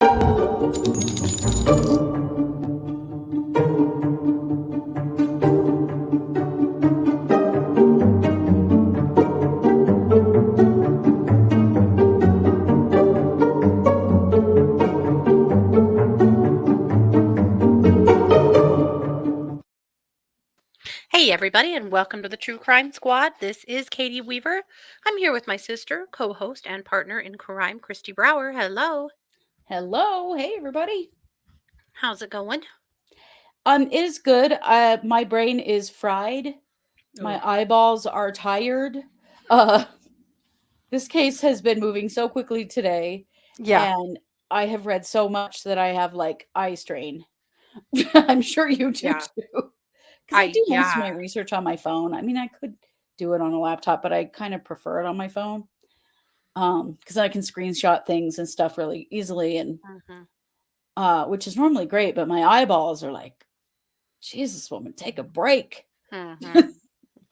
Hey, everybody, and welcome to the True Crime Squad. This is Katie Weaver. I'm here with my sister, co host, and partner in crime, Christy Brower. Hello. Hello. Hey, everybody. How's it going? It is good. My brain is fried. My Ugh. eyeballs are tired. Uh, this case has been moving so quickly today, Yeah. and I have read so much that I have like eye strain. I'm sure you do Yeah. too. Because I do most of my Yeah. research on my phone. I mean, I could do it on a laptop, but I kind of prefer it on my phone. Because I can screenshot things and stuff really easily, and hmm which is normally great. But my eyeballs are like, Jesus, woman, take a break. hmm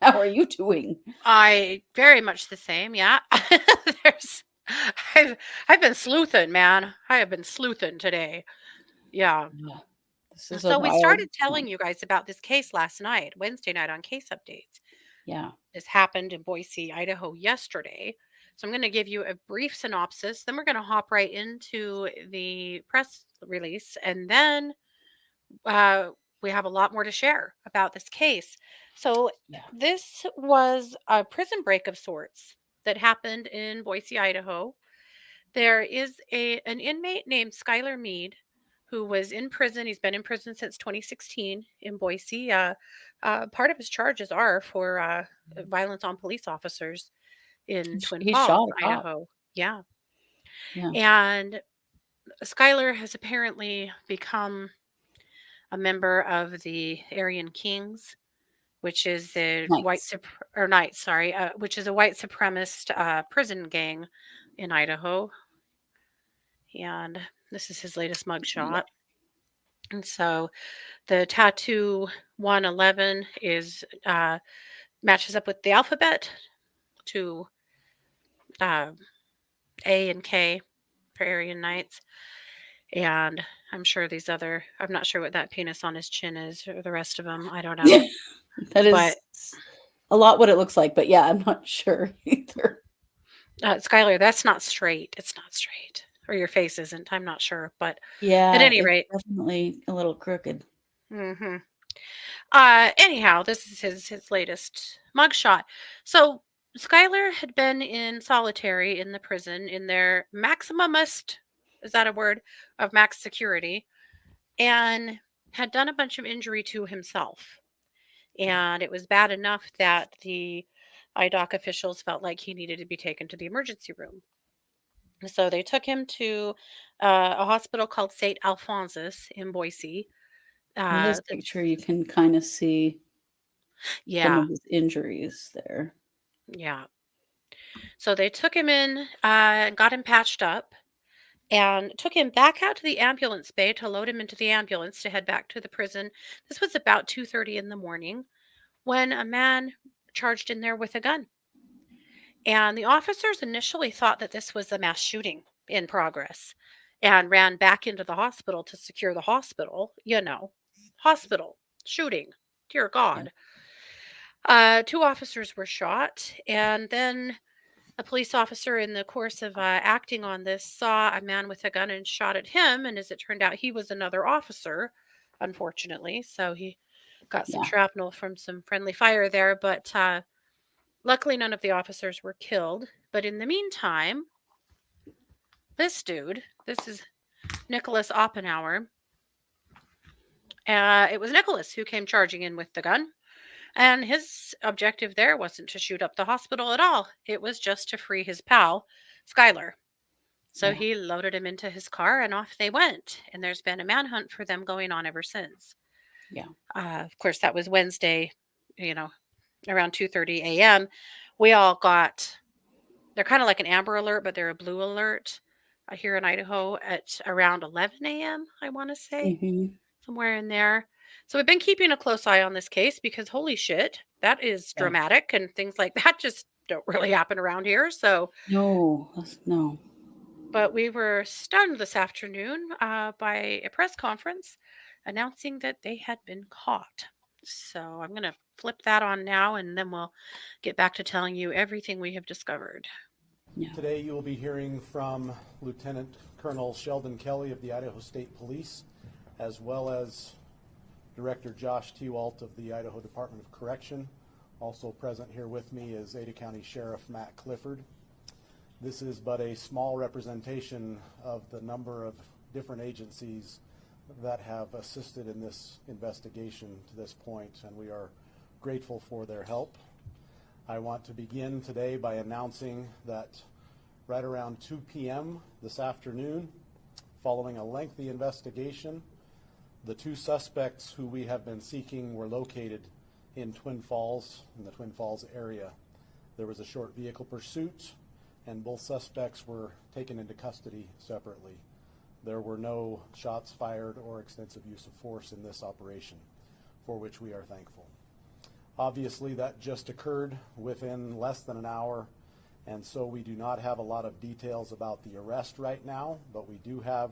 How are you doing? I very much the same. Yeah. There's, I've, I've been sleuthing, man. I have been sleuthing today. Yeah. Yeah, this is a So we wild started telling one. you guys about this case last night, Wednesday night on Case Updates. Yeah. This happened in Boise, Idaho yesterday. So I'm going to give you a brief synopsis. Then we're going to hop right into the press release. And then uh, we have a lot more to share about this case. So Yeah. this was a prison break of sorts that happened in Boise, Idaho. There is an inmate named Skylar Meade who was in prison. He's been in prison since 2016 in Boise. Part of his charges are for violence on police officers in Twin He Falls, shot a cop. Idaho. Yeah. Yeah. And Skylar has apparently become a member of the Aryan Kings, which is a Nice. or Knights, sorry, which is a white supremacist prison gang in Idaho. And this is his latest Yeah. mugshot. And so the tattoo 111 is matches up with the alphabet to uh, A and K for Aryan Knights. And I'm sure I'm not sure what that penis on his chin is or the rest of them. I don't know. That is But a lot what it looks like, but yeah, I'm not sure either. Skylar, that's not straight. It's not straight. Or your face isn't. I'm not sure. But at Yeah, any it's rate, definitely a little crooked. hmm anyhow, this is his latest mugshot. So Skylar had been in solitary in the prison in their maximumist, is that a word, of max security, and had done a bunch of injury to himself. And it was bad enough that the IDOC officials felt like he needed to be taken to the emergency room. So they took him to a hospital called St. Alphonsus in Boise. In this That's picture, you can kind of see some yeah, of his injuries there. yeah. So they took him in, got him patched up, and took him back out to the ambulance bay to load him into the ambulance to head back to the prison. This was about 2:30 in the morning when a man charged in there with a gun. And the officers initially thought that this was a mass shooting in progress and ran back into the hospital to secure the hospital. Hospital shooting. Dear Yeah. God. Two officers were shot, and then a police officer, in the course of acting on this, saw a man with a gun and shot at him. And as it turned out, he was another officer, unfortunately. So he got some Yeah. shrapnel from some friendly fire there. But luckily, none of the officers were killed. But in the meantime, this dude, this is Nicholas Oppenauer. It was Nicholas who came charging in with the gun. And his objective there wasn't to shoot up the hospital at all. It was just to free his pal, Skylar. So Yeah. he loaded him into his car and off they went. And there's been a manhunt for them going on ever since. Yeah. Of course, that was Wednesday, you know, around 2:30 a.m. We all got, they're kind of like an amber alert, but they're a blue alert here in Idaho at around 11 a.m., I want to say, Hmm. somewhere in there. So we've been keeping a close eye on this case because holy shit, that is Yeah. dramatic and things like that just don't really happen around here. So No. No. But we were stunned this afternoon by a press conference announcing that they had been caught. So I'm going to flip that on now and then we'll get back to telling you everything we have discovered. Yeah. Today you will be hearing from Lieutenant Colonel Sheldon Kelly of the Idaho State Police, as well as Director Josh Tewalt of the Idaho Department of Correction. Also present here with me is Ada County Sheriff Matt Clifford. This is but a small representation of the number of different agencies that have assisted in this investigation to this point, and we are grateful for their help. I want to begin today by announcing that right around 2 p.m. this afternoon, following a lengthy investigation, the two suspects who we have been seeking were located in Twin Falls, in the Twin Falls area. There was a short vehicle pursuit, and both suspects were taken into custody separately. There were no shots fired or extensive use of force in this operation, for which we are thankful. Obviously, that just occurred within less than an hour, and so we do not have a lot of details about the arrest right now, but we do have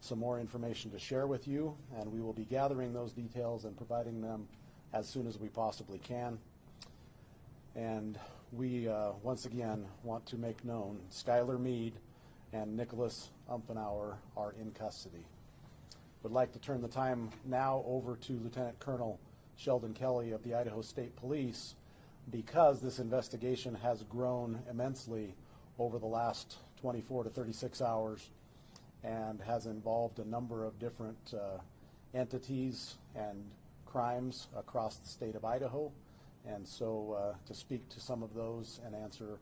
some more information to share with you, and we will be gathering those details and providing them as soon as we possibly can. And we, once again, want to make known Skylar Meade and Nicholas Umphenour are in custody. Would like to turn the time now over to Lieutenant Colonel Sheldon Kelly of the Idaho State Police, because this investigation has grown immensely over the last 24 to 36 hours and has involved a number of different entities and crimes across the state of Idaho. And so to speak to some of those and answer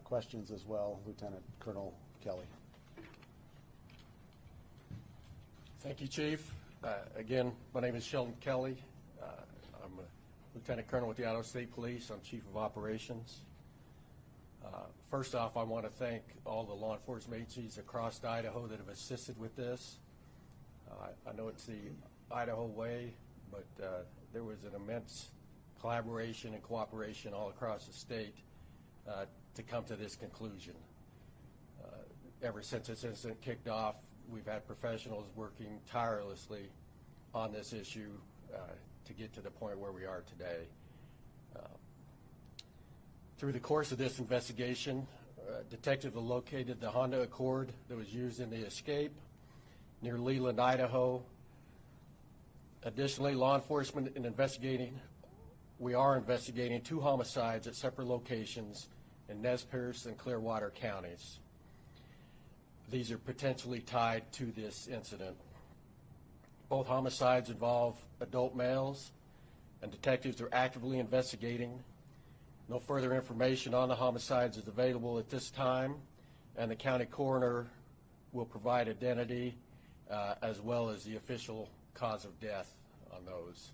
questions as well, Lieutenant Colonel Kelly. Thank you, Chief. Again, my name is Sheldon Kelly. I'm a Lieutenant Colonel with the Idaho State Police. I'm Chief of Operations. First off, I want to thank all the law enforcement agencies across Idaho that have assisted with this. I know it's the Idaho way, but there was an immense collaboration and cooperation all across the state to come to this conclusion. Ever since this incident kicked off, we've had professionals working tirelessly on this issue to get to the point where we are today. Through the course of this investigation, detectives have located the Honda Accord that was used in the escape near Leland, Idaho. Additionally, law enforcement we are investigating two homicides at separate locations in Nez Perce and Clearwater counties. These are potentially tied to this incident. Both homicides involve adult males, and detectives are actively investigating. No further information on the homicides is available at this time, and the county coroner will provide identity as well as the official cause of death on those.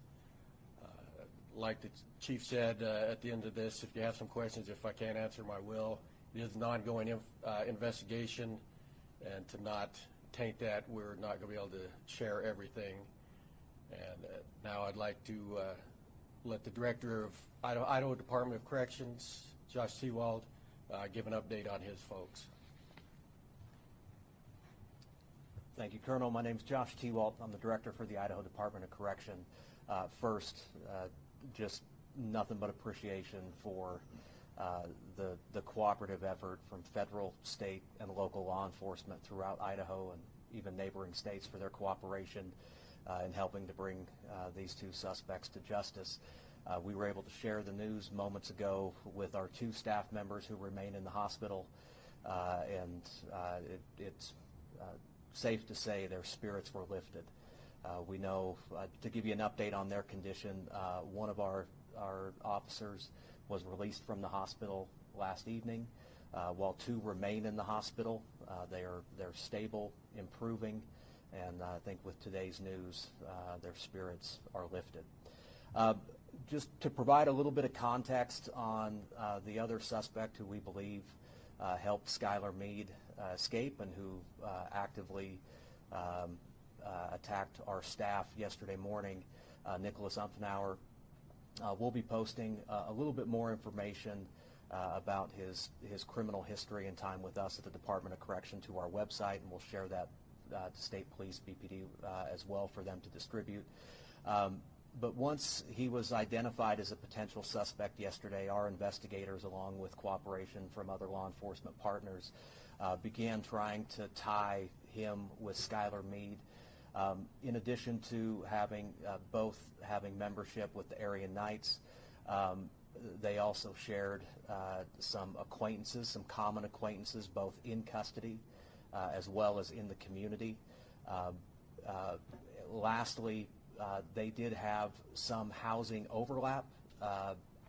Like the Chief said at the end of this, if you have some questions, if I can't answer them, I will. It is an ongoing investigation, and to not taint that, we're not going to be able to share everything. And now I'd like to let the Director of Idaho Department of Corrections, Josh Tewalt, give an update on his folks. Thank you, Colonel. My name is Josh Tewalt. I'm the Director for the Idaho Department of Correction. First, just nothing but appreciation for the cooperative effort from federal, state, and local law enforcement throughout Idaho and even neighboring states for their cooperation in helping to bring these two suspects to justice. We were able to share the news moments ago with our two staff members who remain in the hospital, and it's safe to say their spirits were lifted. We know, to give you an update on their condition, one of our officers was released from the hospital last evening, while two remain in the hospital. They're stable, improving, and I think with today's news, their spirits are lifted. Just to provide a little bit of context on the other suspect who we believe helped Skylar Meade escape and who actively attacked our staff yesterday morning, Nicholas Umphenour. We'll be posting a little bit more information about his criminal history and time with us at the Department of Correction to our website, and we'll share that to State Police, BPD, as well for them to distribute. But once he was identified as a potential suspect yesterday, our investigators, along with cooperation from other law enforcement partners, began trying to tie him with Skylar Meade. In addition to having both having membership with the Aryan Knights, they also shared some acquaintances, some common acquaintances, both in custody as well as in the community. Lastly, they did have some housing overlap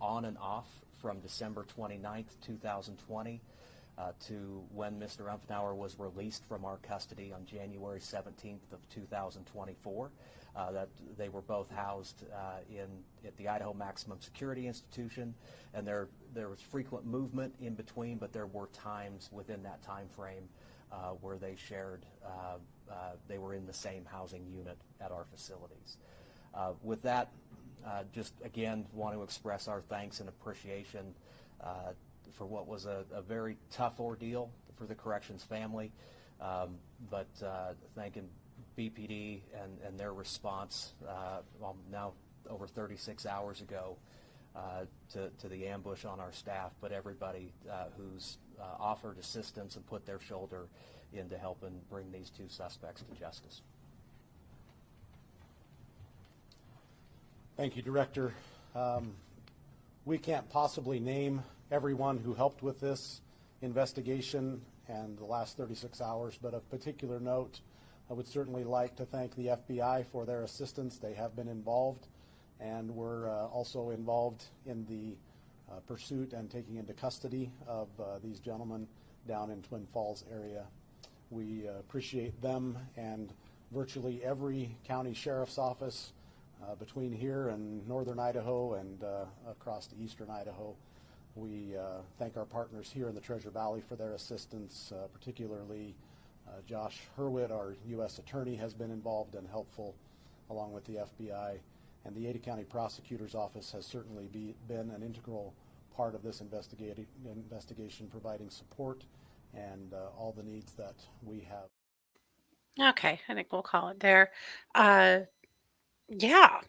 on and off from December 29th, 2020 to when Mr. Umphenour was released from our custody on January 17th of 2024. That they were both housed at the Idaho Maximum Security Institution, and there was frequent movement in between, but there were times within that time frame where they shared, they were in the same housing unit at our facilities. With that, just again want to express our thanks and appreciation for what was a very tough ordeal for the corrections family, but thanking BPD and their response now over 36 hours ago to the ambush on our staff, but everybody who's offered assistance and put their shoulder into helping bring these two suspects to justice. Thank you, Director. We can't possibly name everyone who helped with this investigation and the last 36 hours, but of particular note, I would certainly like to thank the FBI for their assistance. They have been involved and were also involved in the pursuit and taking into custody of these gentlemen down in Twin Falls area. We appreciate them and virtually every county sheriff's office between here and northern Idaho and across to eastern Idaho. We thank our partners here in the Treasure Valley for their assistance, particularly Josh Hurwitz, our U.S. attorney, has been involved and helpful, along with the FBI. And the Ada County Prosecutor's Office has certainly been an integral part of this investigation, providing support and all the needs that we have. Okay, I think we'll call it there. Yeah.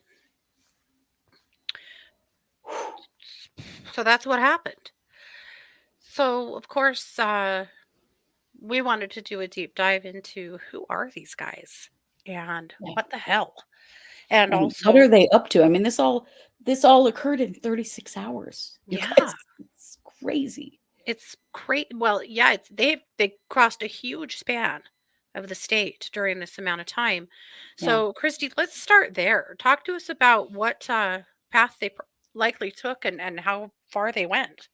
So that's what happened. So, of course, we wanted to do a deep dive into who are these guys and Yeah. what the hell. And And also, what are they up to? I mean, this all occurred in 36 hours. You yeah, guys, it's crazy. it's great. Well, yeah, they crossed a huge span of the state during this amount of time. Yeah. So, Christy, let's start there. Talk to us about what path they likely took and how far they went.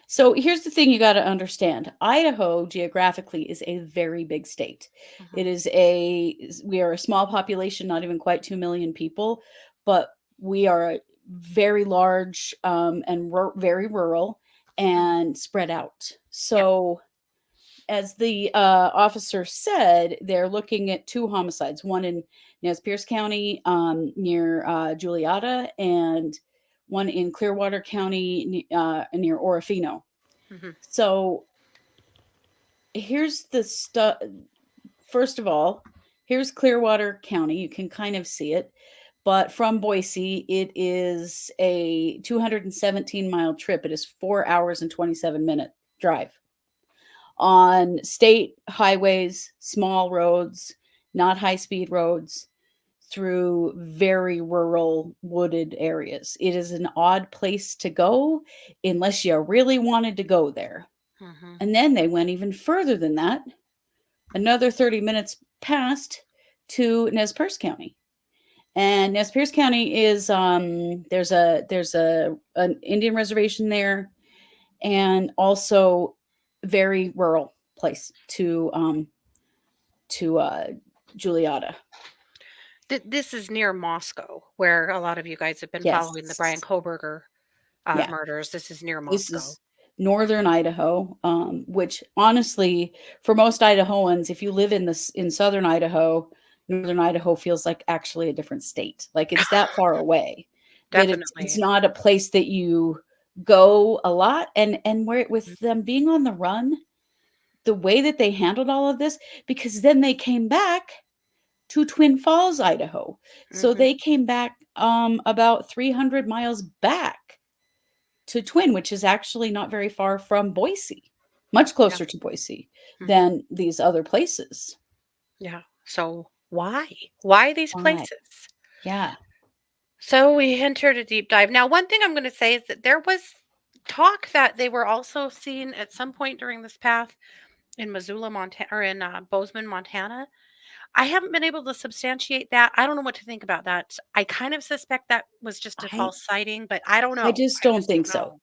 So here's the thing you got to understand. Idaho geographically is a very big state. Mhm. It is we are a small population, not even quite 2 million people, but we are very large and very rural and spread out. So as the officer said, they're looking at 2 homicides, one in Nez Perce County near Juliata, and one in Clearwater County near Umphenour. Mhm. So here's the stuff. First of all, here's Clearwater County. You can kind of see it. But from Boise, it is a 217-mile trip. It is 4 hours and 27-minute drive on state highways, small roads, not high-speed roads, through very rural wooded areas. It is an odd place to go unless you really wanted to go there. Mhm. And then they went even further than that, another 30 minutes past, to Nez Perce County. And Nez Perce County is there's an Indian reservation there, and also very rural place to Juliata. This is near Moscow, where a lot of you guys have been following the Brian Yes. Koberger Yeah. murders. This is near This Moscow. is northern Idaho, which honestly, for most Idahoans, if you live in southern Idaho, northern Idaho feels like actually a different state. Like it's that far away that it's Definitely. not a place that you go a lot, and where with them being on the run, the way that they handled all of this, because then they came back to Twin Falls, Idaho. So Mhm. they came back about 300 miles back to Twin, which is actually not very far from Boise, much Yeah. closer to Boise Mhm. than these other places. Yeah. So why? Why these Why? places? Yeah. So we entered a deep dive. Now, one thing I'm going to say is that there was talk that they were also seen at some point during this path in Missoula, Montana, or in Bozeman, Montana. I haven't been able to substantiate that. I don't know what to think about that. I kind of suspect that was just a I false sighting, but I don't I know. just I don't just think don't so.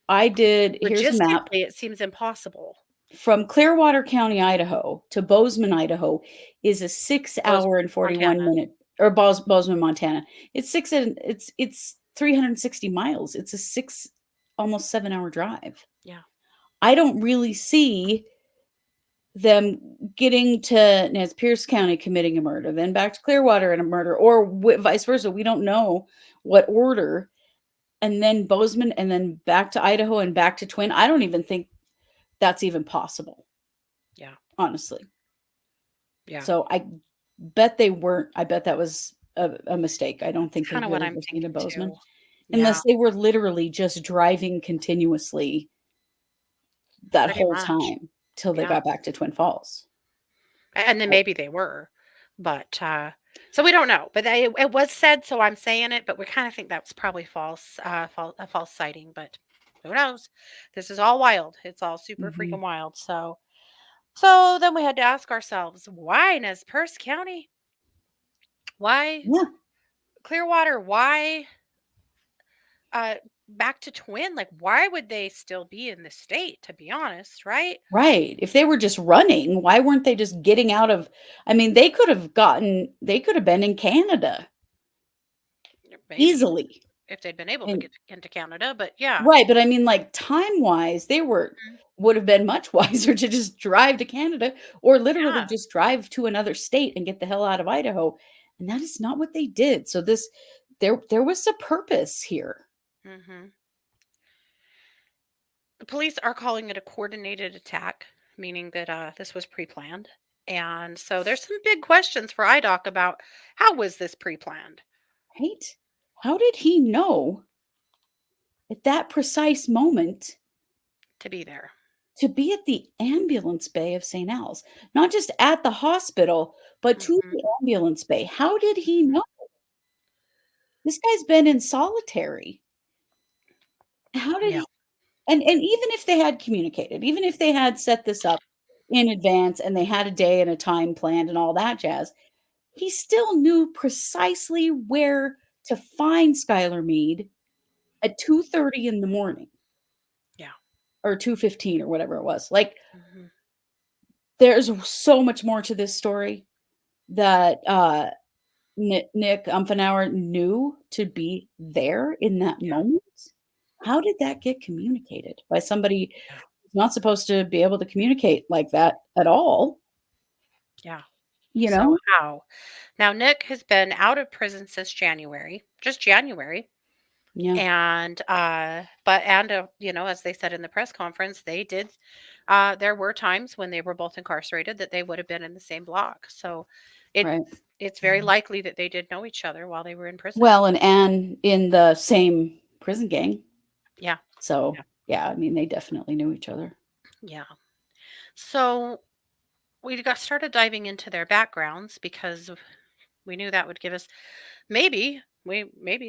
know. Here's a map. Logistically, it seems impossible. From Clearwater County, Idaho to Bozeman, Idaho is a 6 hour Bozeman, and 41 Montana. minute, or Bozeman, Montana. It's 360 miles. It's a 6 almost 7 hour drive. Yeah. I don't really see them getting to Nez Perce County committing a murder, then back to Clearwater and a murder, or vice versa. We don't know what order, and then Bozeman, and then back to Idaho and back to Twin. I don't even think that's even possible, Yeah. honestly. Yeah. So I bet they weren't. I bet that was a mistake. I don't It's think they kind of what really I'm were seen in thinking Bozeman, too. Yeah. unless they were literally just driving continuously that Pretty whole much. time till they Yeah. got back to Twin Falls. And then maybe they were, but so we don't know. But it was said, so I'm saying it. But we kind of think that was probably false, a false sighting. But who knows? This is all wild. It's all super Hmm. freaking wild. So then we had to ask ourselves, why Nez Perce County? Why Yeah, Clearwater? Why uh back to Twin? Like, why would they still be in the state? To be honest, right? right. If they were just running, why weren't they just getting out of? I mean, they could have been in Canada Maybe easily. if they'd been able to And get into Canada. But yeah. right, but I mean, like time wise, they were Mhm. would have been much wiser to just drive to Canada or literally Yeah. just drive to another state and get the hell out of Idaho. And that is not what they did. So there was a purpose here. Hmm. The police are calling it a coordinated attack, meaning that this was pre-planned. And so there's some big questions for IDOC about how was this pre-planned Right? How did he know at that precise moment to be there? to be at the ambulance bay of St. Al's? Not just at the hospital, but to Hmm. the ambulance bay. How did he know? This guy's been in solitary. How did Yeah. he? And even if they had communicated, even if they had set this up in advance and they had a day and a time planned and all that jazz, he still knew precisely where to find Skylar Meade at 2:30 in the morning Yeah. or 2:15 or whatever it was. Like, Hmm. there's so much more to this story that, Nick Umphenour knew to be there in that Yeah. moment. How did that get communicated by somebody Yeah. who's not supposed to be able to communicate like that at all, Yeah. you So know? how? Now Nick has been out of prison since January, just January. Yeah, And as they said in the press conference, they did there were times when they were both incarcerated that they would have been in the same block. So it right. it's very likely that they did know each other while they were in prison. Well, and Anne in the same prison gang. Yeah. So, Yeah. yeah, I mean, they definitely knew each other. Yeah. So we got started diving into their backgrounds because we knew that would give us maybe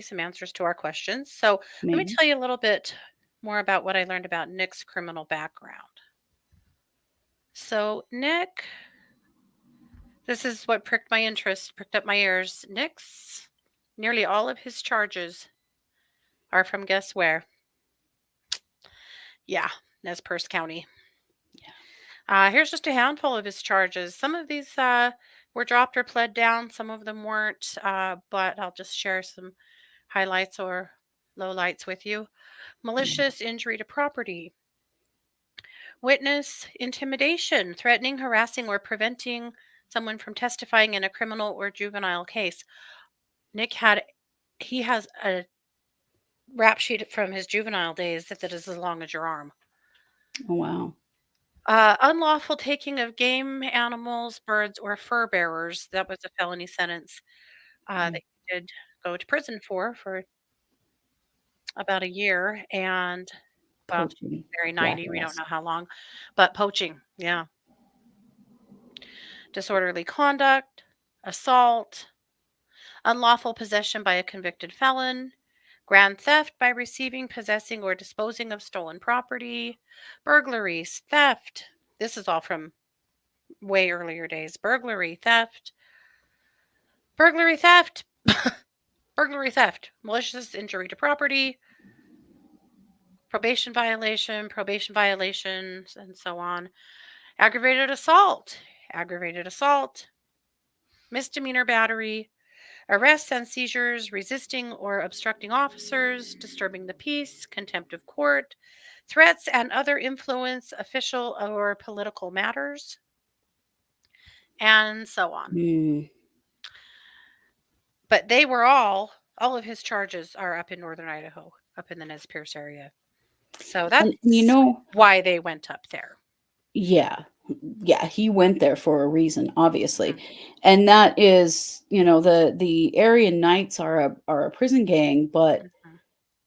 some answers to our questions. So let me Maybe. tell you a little bit more about what I learned about Nick's criminal background. So Nick, this is what pricked my interest, pricked up my ears. Nick's nearly all of his charges are from guess where? Yeah, Nez Perce County. Yeah. Here's just a handful of his charges. Some of these were dropped or pled down, some of them weren't, but I'll just share some highlights or lowlights with you. Yeah. Malicious injury to property, witness intimidation, threatening, harassing, or preventing someone from testifying in a criminal or juvenile case. Nick had he has a rap sheet from his juvenile days that is as long as your arm. Oh, wow. Unlawful taking of game animals, birds, or fur bearers. That was a felony sentence that he did go to prison for about a year. And, well, Poaching. very 90, we don't know how long, but poaching, yeah. Disorderly conduct, assault, unlawful possession by a convicted felon, grand theft by receiving, possessing, or disposing of stolen property, burglaries, theft. This is all from way earlier days. Burglary, theft, burglary, theft, burglary, theft, malicious injury to property, probation violations, and so on. Aggravated assault, misdemeanor battery, arrests and seizures, resisting or obstructing officers, disturbing the peace, contempt of court, threats and other influence, official or political matters, and so on. Mm. But they were all of his charges are up in northern Idaho, up in the Nez Perce area. So that's And why they went up there. yeah, he went there for a reason, obviously. Mhm. And that is, the Aryan Knights are a prison gang, but Mhm.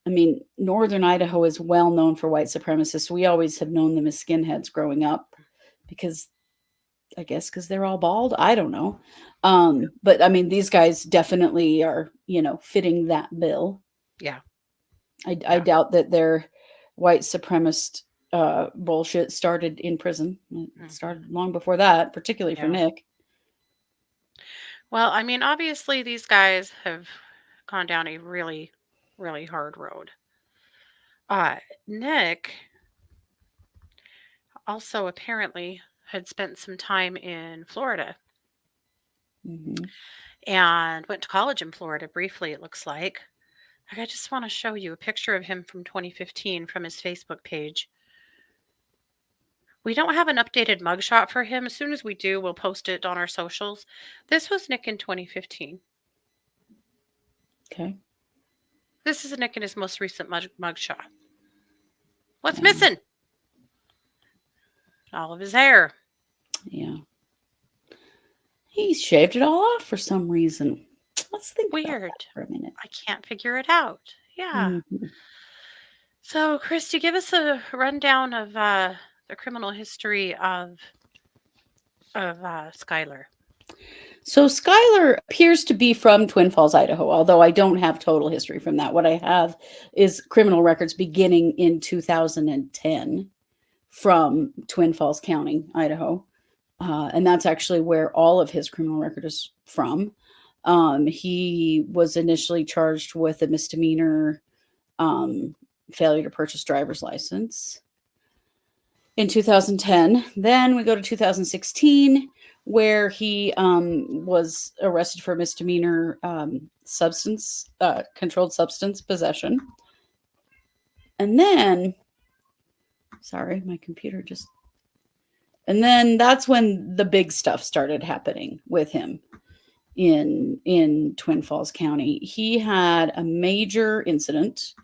I mean, northern Idaho is well known for white supremacists. We always have known them as skinheads growing up because I guess because they're all bald. I don't know. But I mean, these guys definitely are, fitting that bill. Yeah. I Yeah. doubt that their white supremacist bullshit started in prison. It started long before that, particularly for Yeah. Nick. Well, I mean, obviously these guys have gone down a really, really hard road. Nick also apparently had spent some time in Florida Hmm. and went to college in Florida briefly, it looks like. I just want to show you a picture of him from 2015 from his Facebook page. We don't have an updated mugshot for him. As soon as we do, we'll post it on our socials. This was Nick in 2015. Okay. This is Nick in his most recent mugshot. What's Yeah. missing? All of his hair. Yeah. He shaved it all off for some reason. Let's think about Weird. that for a minute. I can't figure it out. Yeah. Mhm. So, Christy, give us a rundown of the criminal history of Skylar. So Skylar appears to be from Twin Falls, Idaho, although I don't have total history from that. What I have is criminal records beginning in 2010 from Twin Falls County, Idaho. And that's actually where all of his criminal record is from. He was initially charged with a misdemeanor failure to purchase driver's license in 2010. Then we go to 2016, where he was arrested for misdemeanor controlled substance possession. And then, sorry, my computer just... And then that's when the big stuff started happening with him in Twin Falls County. He had a major incident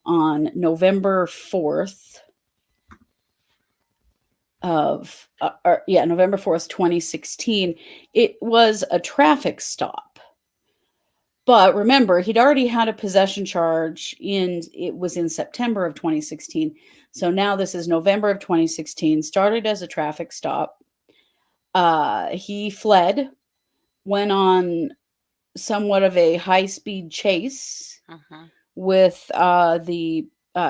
on November 4th November 4th, 2016. It was a traffic stop. But remember, he'd already had a possession charge it was in September of 2016. So now this is November of 2016, started as a traffic stop. He fled, went on somewhat of a high-speed chase with the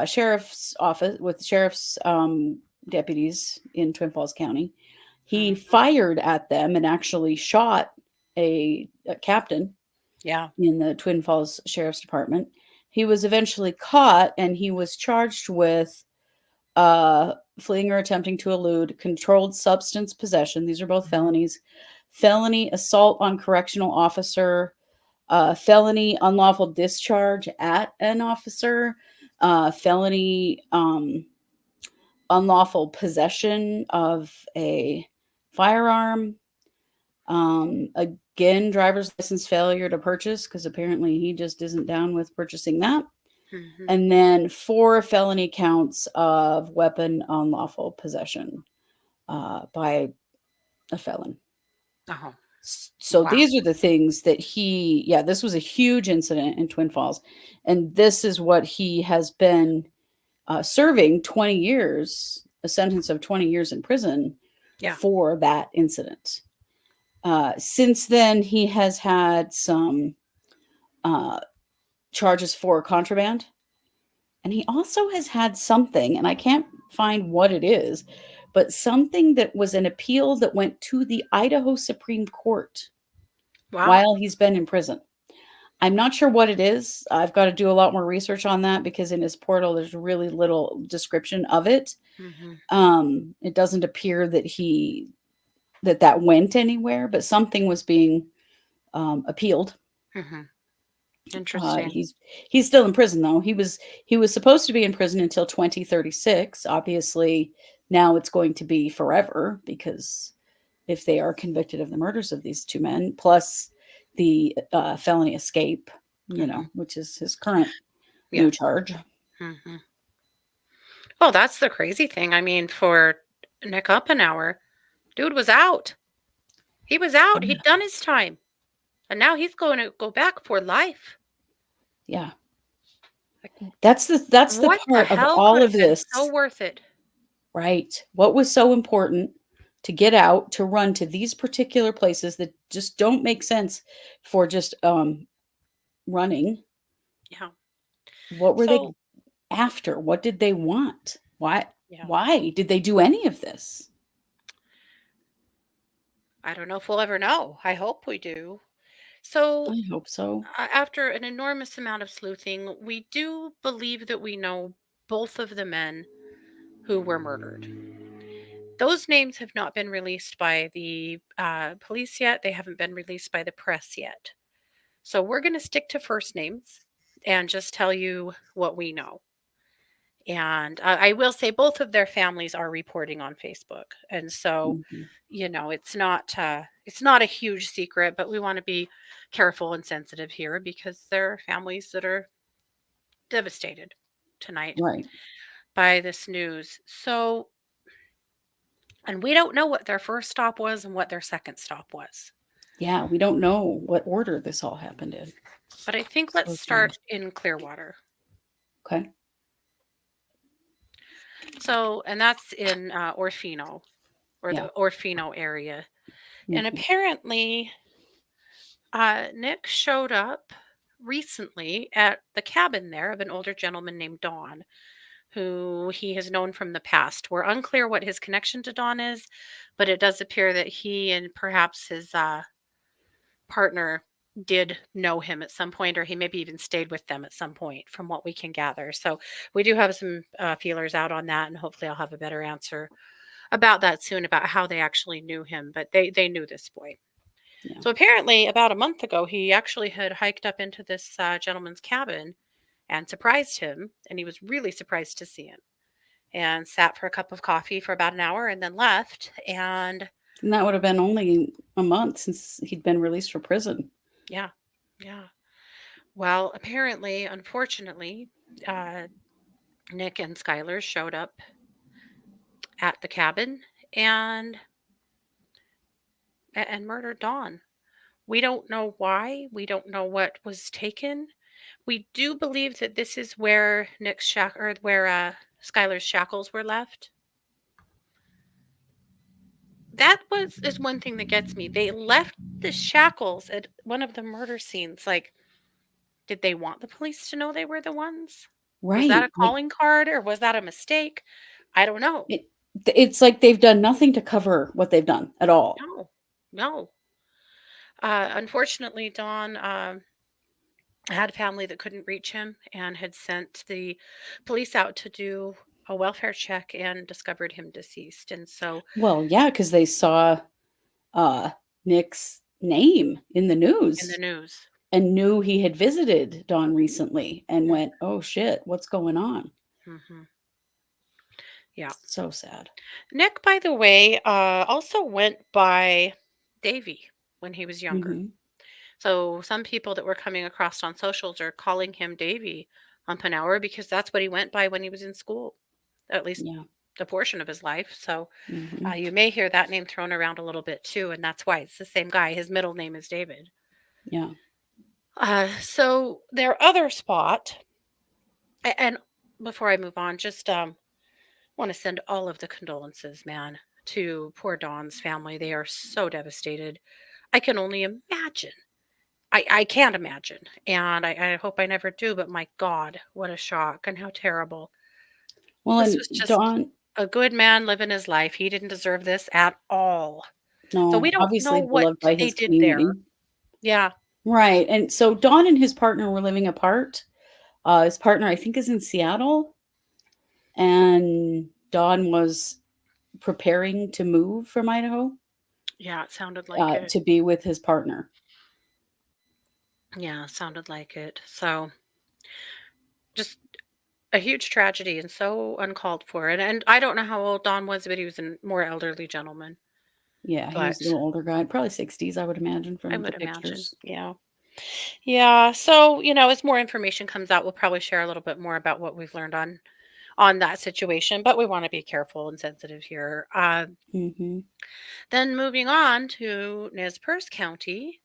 sheriff's office, with sheriff's deputies in Twin Falls County. He fired at them and actually shot a captain in the Twin Falls Sheriff's Department. He was eventually caught and he was charged with fleeing or attempting to elude, controlled substance possession. These are both felonies. Felony assault on correctional officer, felony unlawful discharge at an officer, felony unlawful possession of a firearm, again, driver's license failure to purchase, because apparently he just isn't down with purchasing that. Mhm. and then 4 felony counts of weapon unlawful possession by a felon. Oh, So wow. these are the things that yeah, this was a huge incident in Twin Falls. And this is what he has been serving 20 years, a sentence of 20 years in prison Yeah. for that incident. Since then, he has had some charges for contraband. And he also has had something, and I can't find what it is, but something that was an appeal that went to the Idaho Supreme Court Wow. while he's been in prison. I'm not sure what it is. I've got to do a lot more research on that because in his portal, there's really little description of it. Mhm. It doesn't appear that went anywhere, but something was being appealed. Mhm. Interesting. He's still in prison though. He was supposed to be in prison until 2036. Obviously, now it's going to be forever because if they are convicted of the murders of these 2 men, plus the felony escape, Mhm. which is his current Yeah. new charge. Mhm. Well, that's the crazy thing. I mean, for Nick Umphenour, dude was out. He was Oh, out. yeah. He'd done his time. And now he's going to go back for life. Yeah. Like, That's the what the part of hell all could of have been this, so worth it? right? What was so important to get out, to run to these particular places that just don't make sense for just running? Yeah. What were they So, after? What did they want? Why yeah, why did they do any of this? I don't know if we'll ever know. I hope we do. So, I hope so. after an enormous amount of sleuthing, we do believe that we know both of the men who were murdered. Those names have not been released by the police yet. They haven't been released by the press yet. So we're going to stick to first names and just tell you what we know. And I will say both of their families are reporting on Facebook, and so Mhm. it's not a huge secret, but we want to be careful and sensitive here because there are families that are devastated tonight Right. by this news. So, and we don't know what their first stop was and what their second stop was. Yeah, we don't know what order this all happened in. But I think let's So start strange. in Clearwater. Okay. So, and that's in Orfino or Yeah. the Orfino area. And Mhm. apparently, Nick showed up recently at the cabin there of an older gentleman named Dahn, who he has known from the past. We're unclear what his connection to Dahn is, but it does appear that he and perhaps his partner did know him at some point, or he maybe even stayed with them at some point, from what we can gather. So we do have some feelers out on that, and hopefully I'll have a better answer about that soon about how they actually knew him. But they knew this boy. Yeah. So apparently, about a month ago, he actually had hiked up into this gentleman's cabin and surprised him, and he was really surprised to see him. And sat for a cup of coffee for about an hour, and then left. And And that would have been only a month since he'd been released from prison. yeah, yeah. Well, apparently, unfortunately, uh, Nick and Skylar showed up at the cabin and and murdered Dawn. We don't know why. We don't know what was taken. We do believe that this is where where Skylar's shackles were left. That was is one thing that gets me. They left the shackles at one of the murder scenes. Like, did they want the police to know they were the ones? Was that Right. a calling card or was that a mistake? I don't know. It, it's like they've done nothing to cover what they've done at all. No, no. Unfortunately, Dawn had family that couldn't reach him and had sent the police out to do a welfare check and discovered him deceased. And so, Well, yeah, because they saw uh, Nick's name in the in the news news, and knew he had visited Dawn recently and went, "Oh shit, what's going on?" mm-hmm. Yeah. So sad. Nick, by the way, also went by Davy when he was younger. Hmm. So some people that were coming across on socials are calling him Davy Umphenour because that's what he went by when he was in school, at least Yeah. a portion of his life. So Hmm. you may hear that name thrown around a little bit too, and that's why it's the same guy. His middle name is David. Yeah. So their other spot, and before I move on, just want to send all of the condolences, man, to poor Dawn's family. They are so devastated. I can only imagine. I can't imagine, and I hope I never do. But my God, what a shock and how terrible! Well, This and was just Dawn, a good man living his life. He didn't deserve this at all. So we no, don't know obviously what beloved by they his did there. community. Yeah, Right. And so Dawn and his partner were living apart. His partner, I think, is in Seattle, and Dawn was preparing to move from Idaho yeah, it sounded like it. to be with his partner. Yeah, it sounded like it. So just a huge tragedy and so uncalled for. And I don't know how old Don was, but he was a more elderly gentleman. Yeah, he was a But little older guy, probably 60s, I would imagine I from the would imagine, pictures. yeah. Yeah. So, as more information comes out, we'll probably share a little bit more about what we've learned on that situation. But we want to be careful and sensitive here. Hmm. Then moving on to Nez Perce County,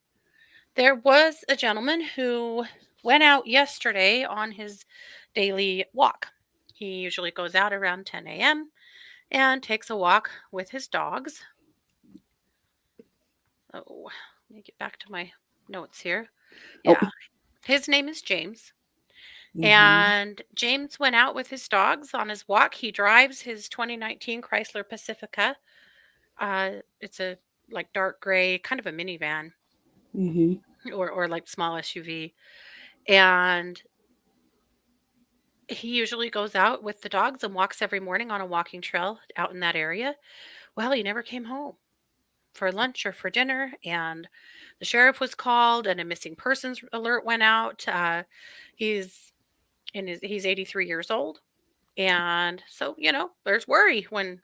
there was a gentleman who went out yesterday on his daily walk. He usually goes out around 10 a.m. and takes a walk with his dogs. Oh, let me get back to my notes here. Oh, Yeah, his name is James. hmm. And James went out with his dogs on his walk. He drives his 2019 Chrysler Pacifica. It's a like dark gray, kind of a minivan Hmm. or like small SUV. And he usually goes out with the dogs and walks every morning on a walking trail out in that area. Well, he never came home for lunch or for dinner, and the sheriff was called, and a missing persons alert went out. He's he's 83 years old, and so there's worry when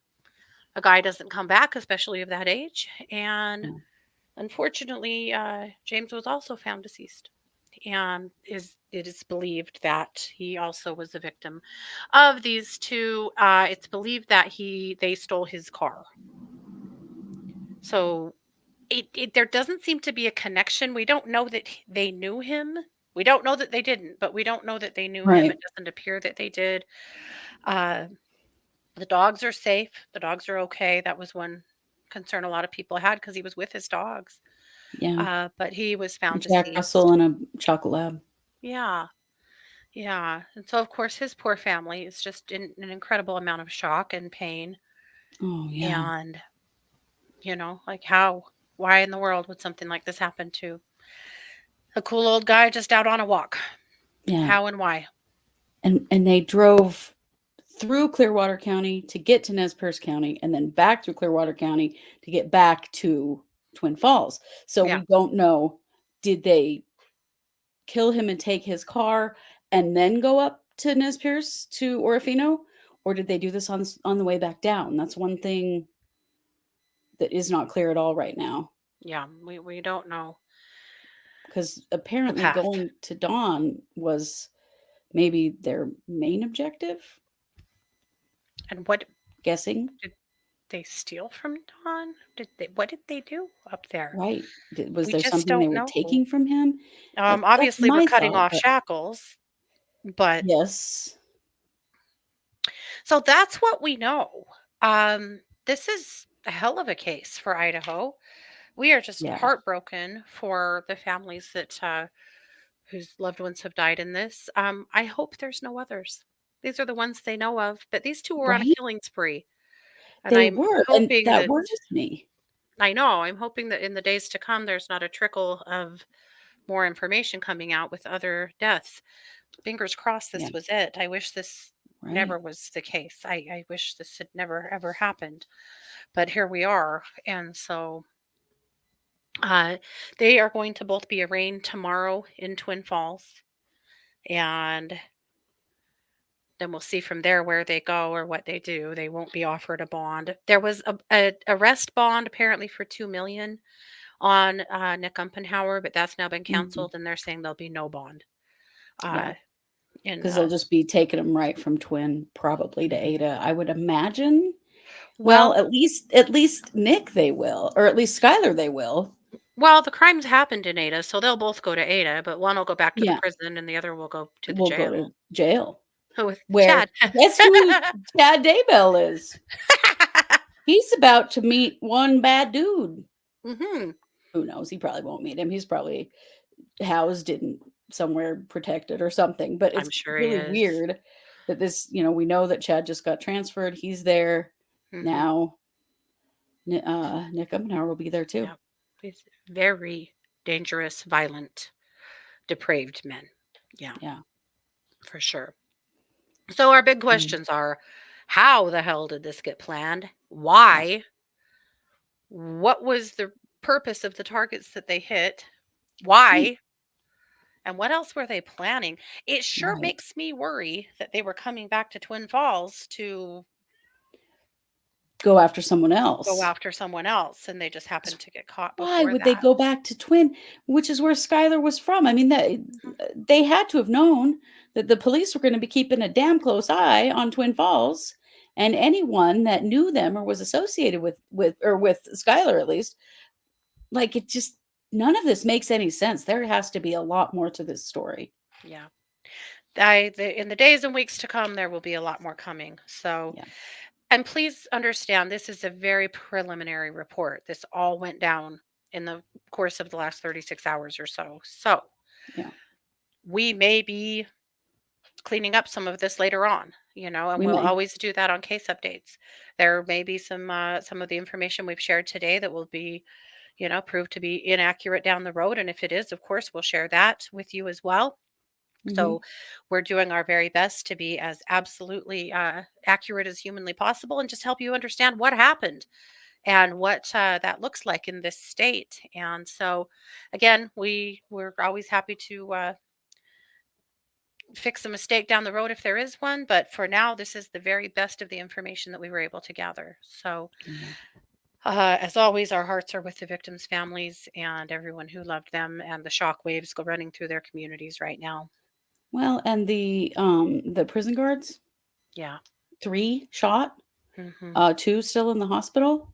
a guy doesn't come back, especially of that age. And Yeah. unfortunately, James was also found deceased, and it is believed that he also was a victim of these two. It's believed that they stole his car. So there doesn't seem to be a connection. We don't know that they knew him. We don't know that they didn't, but we don't know that they knew him. Right. It doesn't appear that they did. Uh, the dogs are safe. The dogs are okay. That was one concern a lot of people had because he was with his dogs. Yeah. But he was found Jack Russell deceased. and a chocolate lab. Yeah. Yeah. And so, of course, his poor family is just in an incredible amount of shock and pain. Oh, yeah. And, like why in the world would something like this happen to a cool old guy just out on a walk? Yeah. How and why? And they drove through Clearwater County to get to Nez Perce County and then back through Clearwater County to get back to Twin Falls. So Yeah. we don't know, did they kill him and take his car and then go up to Nez Perce to Orofino, or did they do this on the way back down? That's one thing that is not clear at all right now, Yeah. We don't know because the apparently path. going to Dahn was maybe their main objective, And what guessing. did they steal from Don? What did they do up there? Right. Was We there just something they don't were know. taking from him? That's Obviously, we're my cutting thought, off but shackles, but yes. so that's what we know. This is a hell of a case for Idaho. We are just Yeah. heartbroken for the families that whose loved ones have died in this. I hope there's no others. These are the ones they know of, but these two were on a Right? killing spree, and They I'm were, and hoping that that worries me. I know. I'm hoping that in the days to come, there's not a trickle of more information coming out with other deaths. Fingers crossed Yeah, this was it. I wish this right. never was the case. I wish this had never ever happened. But here we are. And so uh, they are going to both be arraigned tomorrow in Twin Falls. And then we'll see from there where they go or what they do. They won't be offered a bond. There was a arrest bond apparently for 2 million on Nick Umpenhauer, but that's now been Mhm. canceled, and they're saying there'll be no bond. Yeah. Uh, in because they'll just be taking them right from Twin, probably to Ada, I would imagine. Well, well, at least Nick they will, or at least Skylar they will. well, the crimes happened in Ada, so they'll both go to Ada, but one will go back to the Yeah, prison and the other will go to the will go jail to jail. with Where Chad. guess who Chad Daybell is? He's about to meet one bad dude. Hmm. Who knows? He probably won't meet him. He's probably housed in somewhere protected or something. But I'm it's sure he really is. weird that this, we know that Chad just got transferred. He's there Mhm. now. Nick Umphenour will be there too. Yep. He's very dangerous, violent, depraved men. Yeah, Yeah. for sure. So our big Mm. questions are: how the hell did this get planned? Why? What was the purpose of the targets that they hit? Why? And what else were they planning? It sure Right. makes me worry that they were coming back to Twin Falls to Go after someone go else. after someone else, and they just happened to get caught Why before would they that. go back to Twin, which is where Skylar was from? I mean, Mhm. they had to have known that the police were going to be keeping a damn close eye on Twin Falls, and anyone that knew them or was associated with Skylar at least. Like, it just, none of this makes any sense. There has to be a lot more to this story. Yeah. In the days and weeks to come, there will be a lot more coming. So, Yeah. and please understand, this is a very preliminary report. This all went down in the course of the last 36 hours or so. So, Yeah. we may be cleaning up some of this later on, and We we'll may. always do that on case updates. There may be some of the information we've shared today that will be, proved to be inaccurate down the road. And if it is, of course, we'll share that with you as well. Mhm. So we're doing our very best to be as absolutely accurate as humanly possible and just help you understand what happened and what that looks like in this state. And so, again, we're always happy to fix a mistake down the road if there is one. But for now, this is the very best of the information that we were able to gather. So, Yeah. as always, our hearts are with the victims' families and everyone who loved them, and the shockwaves go running through their communities right now. Well, and the prison guards, Yeah. 3 shot, Hmm. 2 still in the hospital.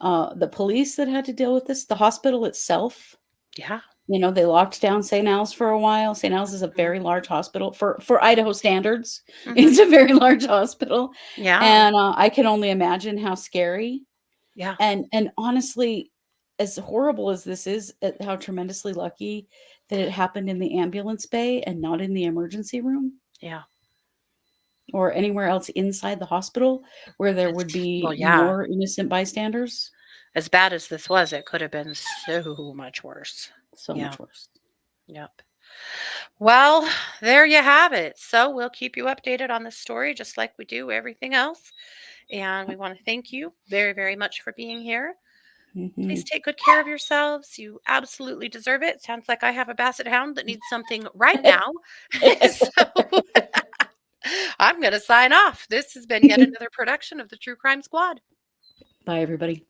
The police that had to deal with this, the hospital itself, Yeah. they locked down St. Al's for a while. St. Al's is a Mhm. very large hospital for Idaho standards. Mhm. It's a very large hospital, Yeah. and I can only imagine how scary. Yeah. And honestly, as horrible as this is, how tremendously lucky that it happened in the ambulance bay and not in the emergency room Yeah. or anywhere else inside the hospital where there would Well, be yeah. more innocent bystanders. As bad as this was, it could have been so much worse. So Yeah. much worse. Yep. Well, there you have it. So we'll keep you updated on this story just like we do everything else. And we want to thank you very, very much for being here. Please Mhm. take good care of yourselves. You absolutely deserve it. Sounds like I have a basset hound that needs something right now. So I'm going to sign off. This has been yet another production of the True Crime Squad. Bye, everybody.